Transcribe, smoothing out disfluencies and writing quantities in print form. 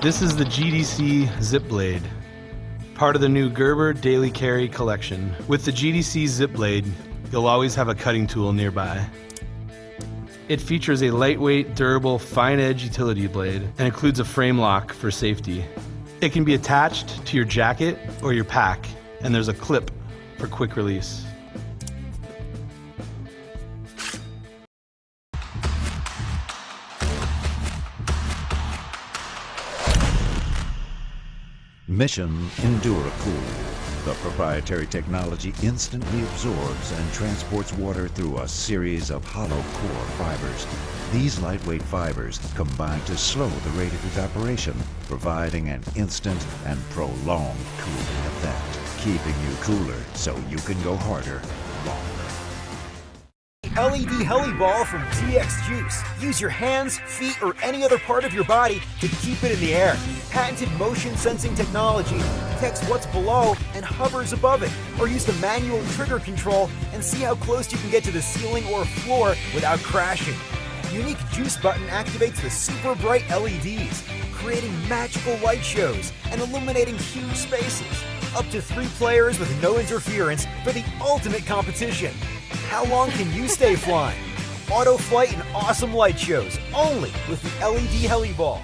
This is the GDC Zip Blade, part of the new Gerber Daily Carry collection. With the GDC Zip Blade, you'll always have a cutting tool nearby. It features a lightweight, durable, fine-edge utility blade and includes a frame lock for safety. It can be attached to your jacket or your pack, and there's a clip for quick release. Mission EnduraCool. The proprietary technology instantly absorbs and transports water through a series of hollow core fibers. These lightweight fibers combine to slow the rate of evaporation, providing an instant and prolonged cooling effect, keeping you cooler so you can go harder, longer. LED Heli Ball from TX Juice. Use your hands, feet, or any other part of your body to keep it in the air. Patented motion sensing technology detects what's below and hovers above it. Or use the manual trigger control and see how close you can get to the ceiling or floor without crashing. Unique juice button activates the super bright LEDs, creating magical light shows and illuminating huge spaces. Up to 3 players with no interference for the ultimate competition. How long can you stay flying? Auto flight and awesome light shows, only with the LED Heli Ball.